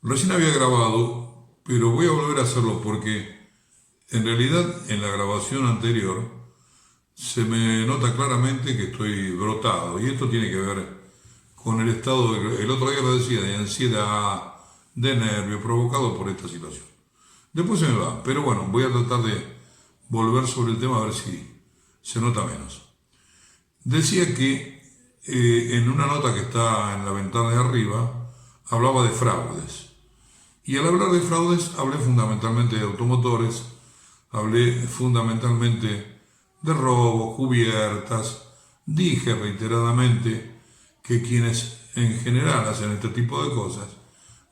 Recién había grabado, pero voy a volver a hacerlo porque en realidad en la grabación anterior se me nota claramente que estoy brotado y esto tiene que ver con el estado, el otro día lo decía, de ansiedad, de nervio provocado por esta situación. Después se me va, pero bueno, voy a tratar de volver sobre el tema a ver si se nota menos. Decía que en una nota que está en la ventana de arriba hablaba de fraudes. Y al hablar de fraudes hablé fundamentalmente de automotores, hablé fundamentalmente de robos, cubiertas, dije reiteradamente que quienes en general hacen este tipo de cosas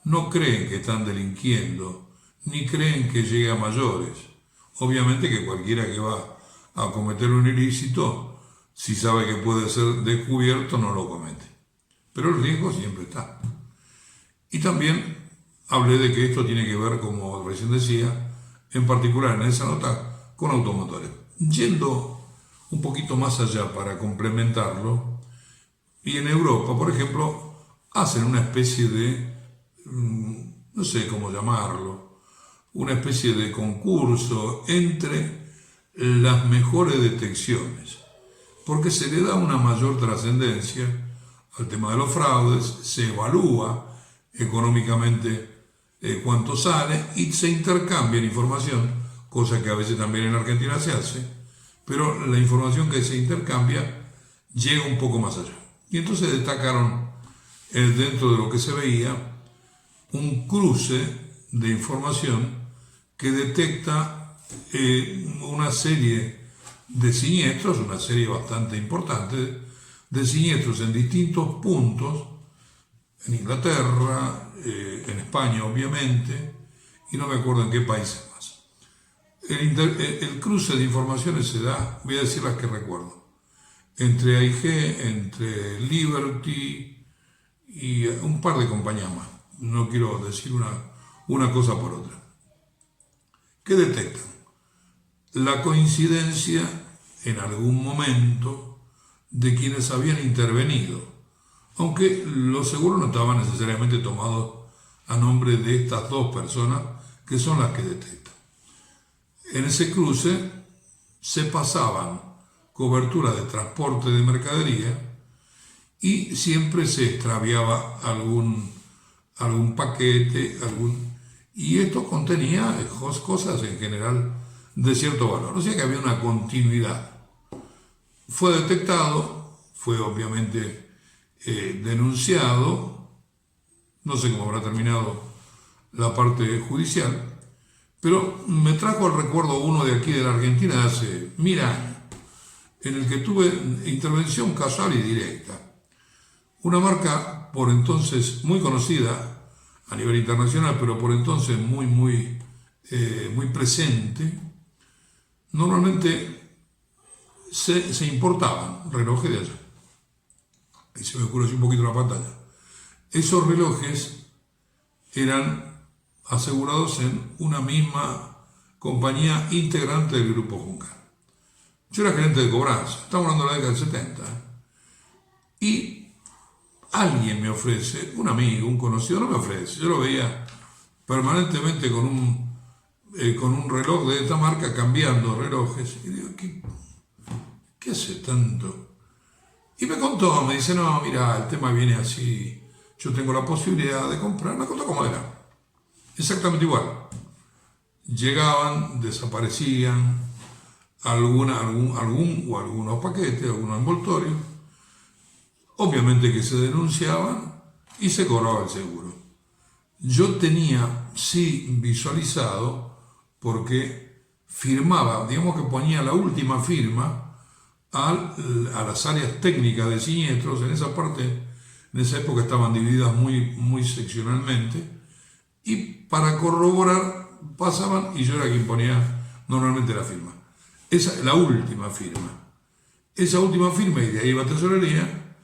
no creen que están delinquiendo, ni creen que llegue a mayores. Obviamente que cualquiera que va a cometer un ilícito, si sabe que puede ser descubierto, no lo comete. Pero el riesgo siempre está. Y también hablé de que esto tiene que ver, como recién decía, en particular en esa nota, con automotores. Yendo un poquito más allá para complementarlo, y en Europa, por ejemplo, hacen una especie de, no sé cómo llamarlo, una especie de concurso entre las mejores detecciones, porque se le da una mayor trascendencia al tema de los fraudes, se evalúa económicamente cuánto sale y se intercambia información, cosa que a veces también en Argentina se hace, pero la información que se intercambia llega un poco más allá. Y entonces destacaron dentro de lo que se veía un cruce de información que detecta una serie de siniestros, una serie bastante importante de siniestros en distintos puntos, en Inglaterra, en España obviamente, y no me acuerdo en qué países más. El cruce de informaciones se da, voy a decir las que recuerdo, entre AIG, entre Liberty y un par de compañías más. No quiero decir una cosa por otra. ¿Qué detectan? La coincidencia en algún momento de quienes habían intervenido, aunque los seguros no estaban necesariamente tomados a nombre de estas dos personas que son las que detectan. En ese cruce se pasaban cobertura de transporte de mercadería y siempre se extraviaba algún paquete, y esto contenía cosas en general de cierto valor, o sea que había una continuidad. Fue detectado, fue obviamente denunciado, no sé cómo habrá terminado la parte judicial, pero me trajo al recuerdo uno de aquí de la Argentina de hace 1000 años, en el que tuve intervención casual y directa. Una marca por entonces muy conocida a nivel internacional, pero por entonces muy presente. Normalmente se importaban relojes de allá. Ahí se me ocurre así un poquito la pantalla. Esos relojes eran asegurados en una misma compañía integrante del grupo Juncal. Yo era gerente de cobranza, estamos hablando de la década del 70, y alguien me ofrece, un amigo, un conocido, no me ofrece, yo lo veía permanentemente con un reloj de esta marca, cambiando relojes, y digo, ¿qué hace tanto? Y me contó, me dice, no, mira, el tema viene así, yo tengo la posibilidad de comprar, me contó cómo era, exactamente igual. Llegaban, desaparecían algunos paquetes, algunos envoltorios, obviamente que se denunciaban y se cobraba el seguro. Yo tenía, sí, visualizado, porque firmaba, digamos que ponía la última firma a las áreas técnicas de siniestros. En esa parte, en esa época estaban divididas muy seccionalmente, y para corroborar pasaban y yo era quien ponía normalmente la firma. Esa, la última firma. Esa última firma, y de ahí iba a tesorería,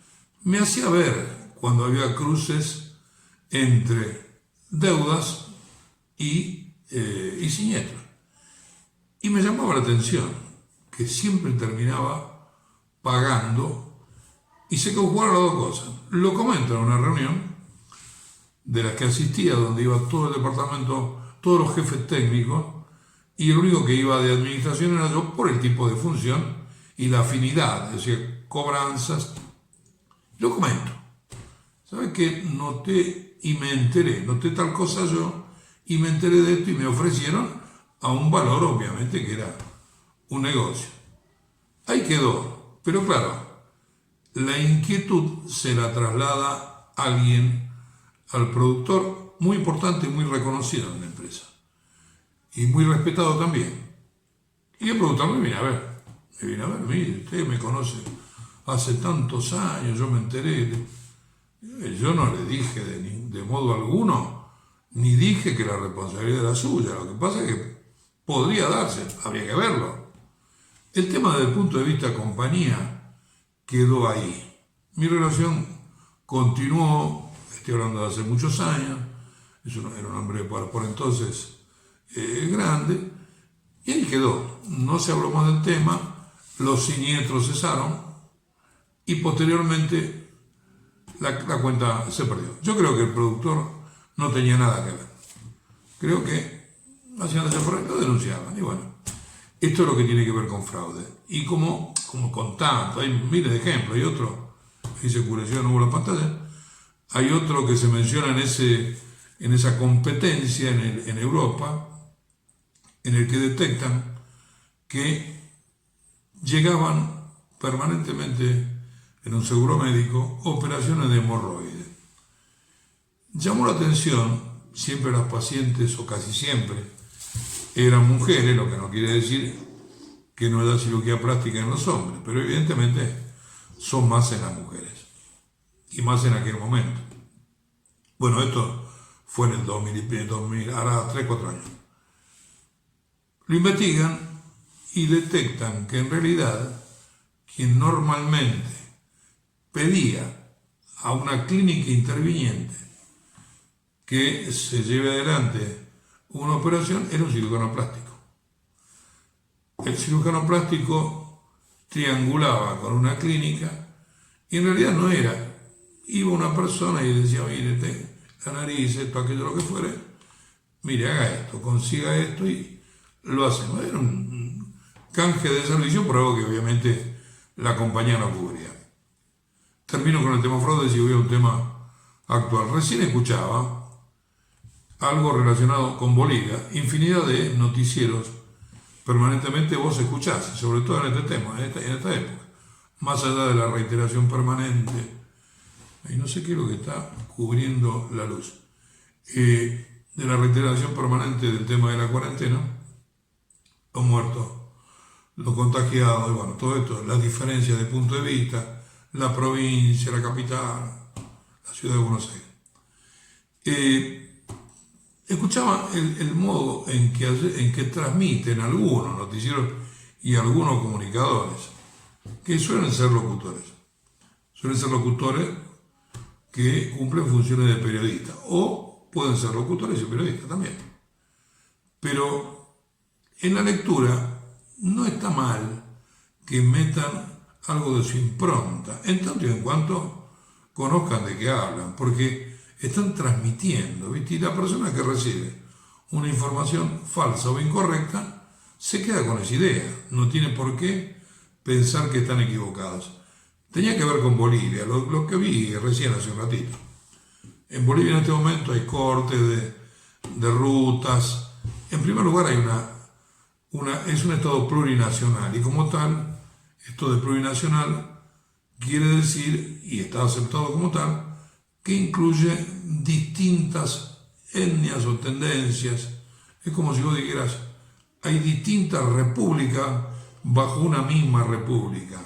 me hacía ver cuando había cruces entre deudas y siniestros. Y me llamaba la atención que siempre terminaba pagando, y se conjugaron las dos cosas. Lo comento en una reunión, de las que asistía, donde iba todo el departamento, todos los jefes técnicos, y el único que iba de administración era yo por el tipo de función y la afinidad, es decir, cobranzas. Lo comento. ¿Sabes qué? Noté y me enteré, noté tal cosa yo y me enteré de esto y me ofrecieron a un valor, obviamente, que era un negocio. Ahí quedó. Pero claro, la inquietud se la traslada alguien al productor muy importante y muy reconocido en la empresa. Y muy respetado también. Y el productor me viene a ver. Mire, usted me conoce hace tantos años, yo me enteré. Yo no le dije de modo alguno, ni dije que la responsabilidad era suya. Lo que pasa es que podría darse, habría que verlo. El tema desde el punto de vista compañía quedó ahí. Mi relación continuó, estoy hablando de hace muchos años, era un hombre por entonces grande, y ahí quedó. No se habló más del tema, los siniestros cesaron y posteriormente la cuenta se perdió. Yo creo que el productor no tenía nada que ver. Creo que hacían ese fraude, lo denunciaban. Y bueno, esto es lo que tiene que ver con fraude. Y como con tanto, hay miles de ejemplos. Hay otro, ahí se oscureció, no hubo la pantalla. Hay otro que se menciona en esa competencia en Europa, en el que detectan que llegaban permanentemente en un seguro médico operaciones de hemorroides. Llamó la atención, siempre las pacientes, o casi siempre, eran mujeres, lo que no quiere decir que no haya cirugía plástica en los hombres, pero evidentemente son más en las mujeres, y más en aquel momento. Bueno, esto fue en el 2000, hará 3-4 años. Lo investigan y detectan que en realidad quien normalmente pedía a una clínica interviniente que se lleve adelante una operación era un cirujano plástico. El cirujano plástico triangulaba con una clínica y en realidad no era. Iba una persona y decía, mire, la nariz, esto, aquello, lo que fuere, mire, haga esto, consiga esto y lo hacemos. Era un canje de servicio por algo que obviamente la compañía no cubría. Termino con el tema fraude y voy a un tema actual. Recién escuchaba algo relacionado con Bolivia, infinidad de noticieros permanentemente vos escuchás, sobre todo en este tema, en esta época, más allá de la reiteración permanente, y no sé qué es lo que está cubriendo la luz, de la reiteración permanente del tema de la cuarentena, los muertos, los contagiados, y bueno, todo esto, las diferencias de punto de vista, la provincia, la capital, la ciudad de Buenos Aires. Escuchaba el modo en que transmiten algunos noticieros y algunos comunicadores, que suelen ser locutores. Suelen ser locutores que cumplen funciones de periodista, o pueden ser locutores y periodistas también. Pero en la lectura no está mal que metan algo de su impronta, en tanto y en cuanto conozcan de qué hablan, porque están transmitiendo, ¿viste? Y la persona que recibe una información falsa o incorrecta se queda con esa idea, no tiene por qué pensar que están equivocados. Tenía que ver con Bolivia, lo que vi recién hace un ratito. En Bolivia en este momento hay cortes de rutas. En primer lugar hay es un estado plurinacional y como tal, esto de plurinacional quiere decir, y está aceptado como tal, que incluye distintas etnias o tendencias. Es como si vos dijeras, hay distintas repúblicas bajo una misma república.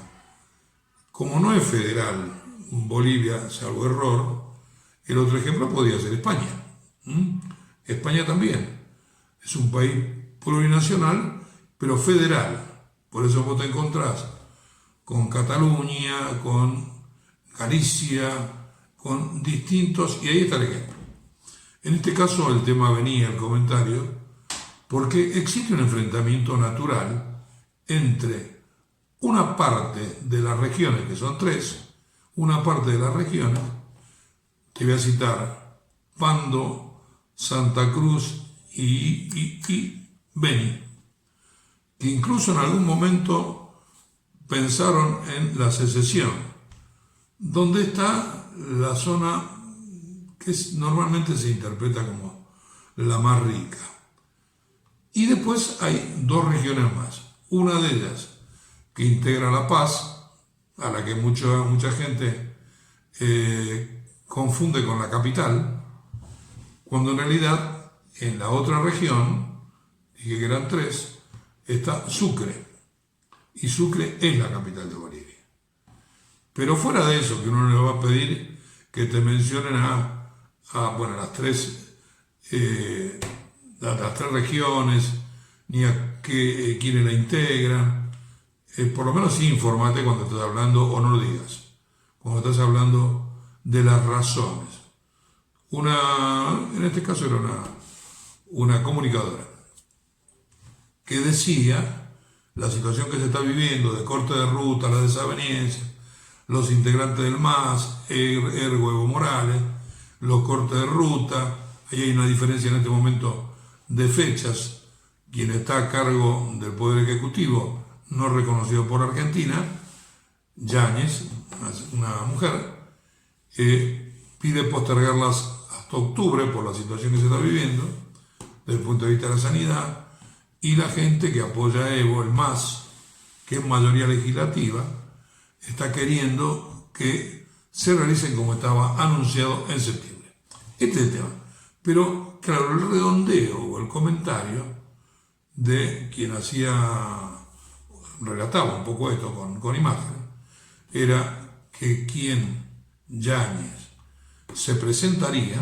Como no es federal Bolivia, salvo error, el otro ejemplo podría ser España. España también es un país plurinacional, pero federal. Por eso vos te encontrás con Cataluña, con Galicia, con distintos, y ahí está el ejemplo. En este caso el tema venía, el comentario, porque existe un enfrentamiento natural entre una parte de las regiones, que son 3, una parte de las regiones, te voy a citar Pando, Santa Cruz y Beni, que incluso en algún momento pensaron en la secesión, donde está la zona que normalmente se interpreta como la más rica. Y después hay dos regiones más, una de ellas que integra La Paz, a la que mucha gente confunde con la capital, cuando en realidad en la otra región, dije que eran tres, está Sucre, y Sucre es la capital de Bolivia. Pero fuera de eso, que uno no le va a pedir que te mencionen bueno, las tres regiones, ni a quiénes la integran. Por lo menos sí informate cuando estás hablando, o no lo digas, cuando estás hablando de las razones. En este caso era una comunicadora que decía la situación que se está viviendo de corte de ruta, la desaveniencia, los integrantes del MAS, ergo Evo Morales, los cortes de ruta. Ahí hay una diferencia en este momento de fechas. Quien está a cargo del Poder Ejecutivo, no reconocido por Argentina, Yáñez, una mujer, pide postergarlas hasta octubre por la situación que se está viviendo desde el punto de vista de la sanidad, y la gente que apoya a Evo, el MAS, que es mayoría legislativa, está queriendo que se realicen como estaba anunciado en septiembre. Este es el tema. Pero, claro, el redondeo o el comentario de quien relataba un poco esto con imagen, era que quien, Yáñez, se presentaría,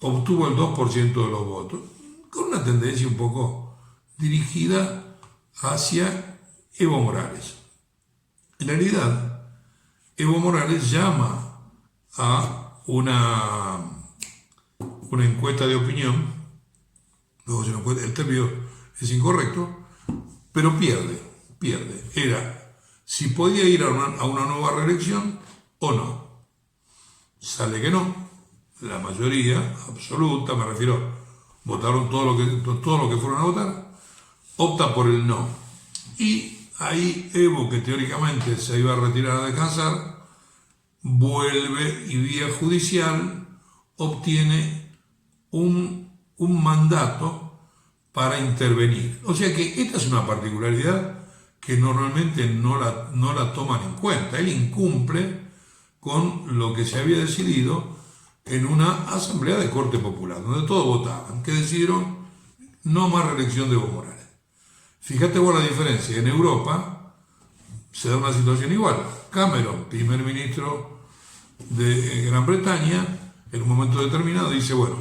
obtuvo el 2% de los votos, con una tendencia un poco dirigida hacia Evo Morales. En realidad, Evo Morales llama a una encuesta de opinión, el término es incorrecto, pero pierde. Era si podía ir a una nueva reelección o no. Sale que no. La mayoría absoluta, me refiero, votaron todo lo que fueron a votar, opta por el no. Y ahí Evo, que teóricamente se iba a retirar a descansar, vuelve y vía judicial obtiene un mandato para intervenir. O sea que esta es una particularidad que normalmente no la toman en cuenta. Él incumple con lo que se había decidido en una asamblea de corte popular, donde todos votaban, que decidieron no más reelección de Evo Morales. Fíjate vos la diferencia. En Europa se da una situación igual. Cameron, primer ministro de Gran Bretaña, en un momento determinado dice, bueno,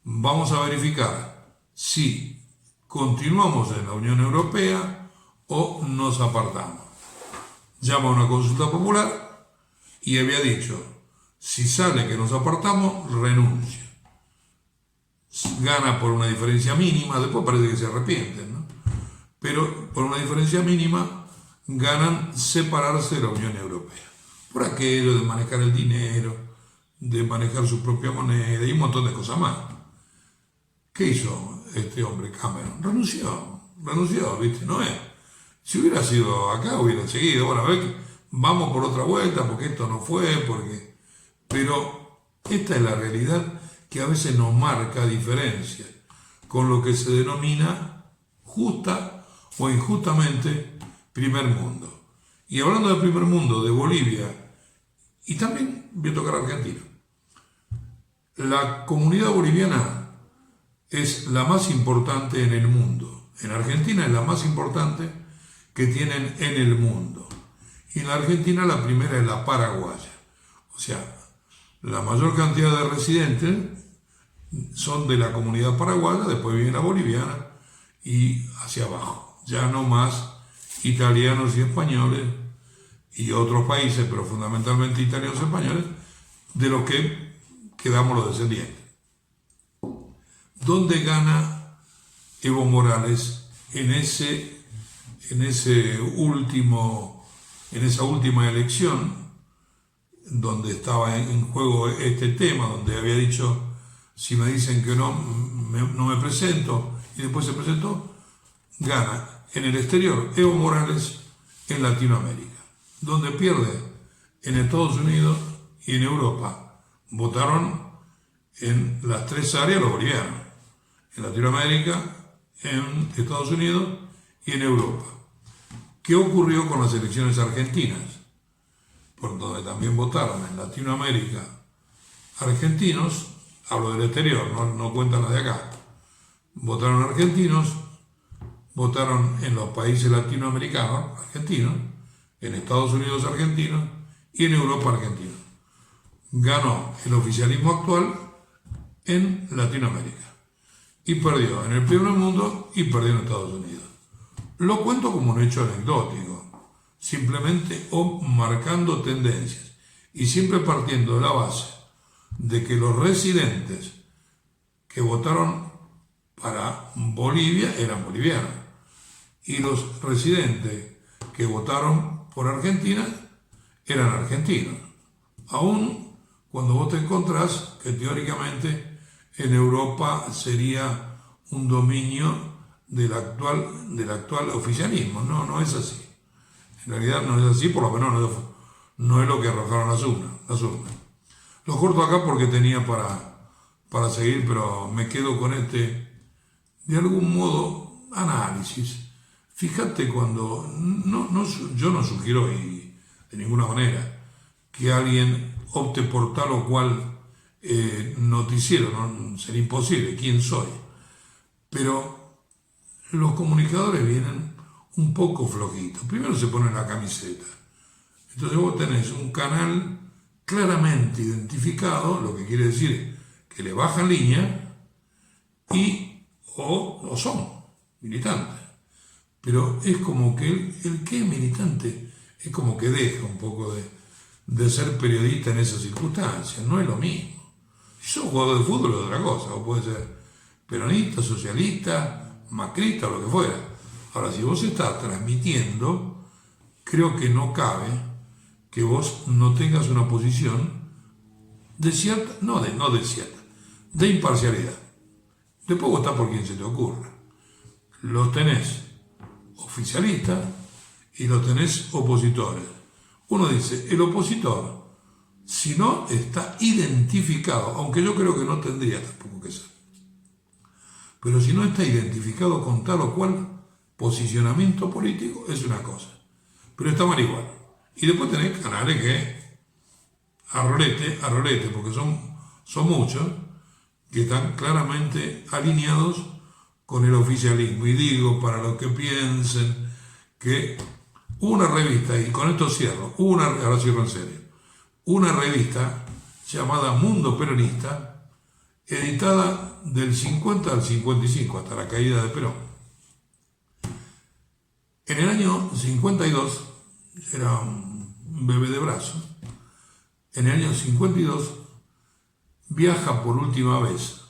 vamos a verificar si continuamos en la Unión Europea o nos apartamos. Llama a una consulta popular y había dicho, si sale que nos apartamos, renuncia. Gana por una diferencia mínima, después parece que se arrepienten, ¿no? Pero por una diferencia mínima ganan separarse de la Unión Europea. Por aquello de manejar el dinero, de manejar su propia moneda y un montón de cosas más. ¿Qué hizo este hombre, Cameron? Renunció, ¿viste? No es. Si hubiera sido acá, hubiera seguido. Bueno, a ver, vamos por otra vuelta, porque esto no fue, Pero esta es la realidad que a veces nos marca diferencia con lo que se denomina justa o injustamente primer mundo. Y hablando de primer mundo, de Bolivia, y también voy a tocar Argentina. La comunidad boliviana es la más importante en el mundo. En Argentina es la más importante que tienen en el mundo. Y en la Argentina la primera es la paraguaya. O sea, la mayor cantidad de residentes son de la comunidad paraguaya, después viene la boliviana y hacia abajo. Ya no más italianos y españoles y otros países, pero fundamentalmente italianos y españoles, de los que quedamos los descendientes. ¿Dónde gana Evo Morales en esa última elección, donde estaba en juego este tema, donde había dicho Si me dicen que no me presento y después se presentó, gana en el exterior Evo Morales en Latinoamérica, donde pierde en Estados Unidos y en Europa. Votaron en las tres áreas los bolivianos, en Latinoamérica, en Estados Unidos y en Europa. ¿Qué ocurrió con las elecciones argentinas? Por donde también votaron en Latinoamérica argentinos, hablo del exterior, no cuentan las de acá. Votaron argentinos, votaron en los países latinoamericanos argentinos, en Estados Unidos argentinos y en Europa argentinos. Ganó el oficialismo actual en Latinoamérica y perdió en el primer mundo y perdió en Estados Unidos. Lo cuento como un hecho anecdótico, simplemente marcando tendencias y siempre partiendo de la base de que los residentes que votaron para Bolivia eran bolivianos y los residentes que votaron por Argentina eran argentinos, aun cuando vos te encontrás que teóricamente en Europa sería un dominio del actual oficialismo. No es así. En realidad no es así, por lo menos no es lo que arrojaron las urnas. Lo corto acá porque tenía para seguir, pero me quedo con de algún modo, análisis. Fíjate cuando, yo no sugiero de ninguna manera que alguien opte por tal o cual noticiero, no sería imposible, ¿quién soy? Pero los comunicadores vienen un poco flojitos. Primero se ponen la camiseta. Entonces vos tenés un canal claramente identificado, lo que quiere decir que le bajan línea o son militantes. Pero es como que el que es militante es como que deja un poco de ser periodista en esas circunstancias, no es lo mismo. Si sos jugador de fútbol es otra cosa, o puede ser peronista, socialista, macrista o lo que fuera. Ahora, si vos estás transmitiendo, creo que no cabe que vos no tengas una posición de cierta, de imparcialidad. Después votás por quien se te ocurra. Los tenés oficialistas y los tenés opositores. Uno dice, el opositor, si no está identificado, aunque yo creo que no tendría tampoco que ser, pero si no está identificado con tal o cual posicionamiento político, es una cosa. Pero está mal igual. Y después tenés canales que, a rolete, porque son muchos, que están claramente alineados con el oficialismo. Y digo, para los que piensen que una revista, y con esto cierro, ahora cierro en serio, una revista llamada Mundo Peronista, editada del 50 al 55, hasta la caída de Perón. En el año 52, era un bebé de brazo, en el año 52 viaja por última vez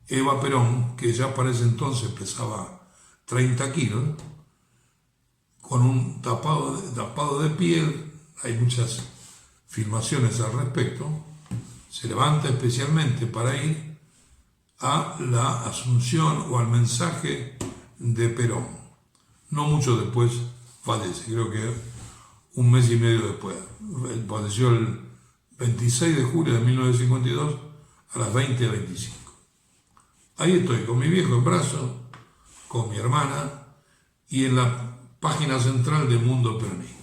Eva Perón, que ya para ese entonces pesaba 30 kilos, con un tapado de piel, hay muchas filmaciones al respecto, se levanta especialmente para ir a la asunción o al mensaje de Perón. No mucho después fallece, creo que un mes y medio después. Falleció el 26 de julio de 1952 a las 20:25. Ahí estoy, con mi viejo en brazos, con mi hermana y en la página central de Mundo Peronista.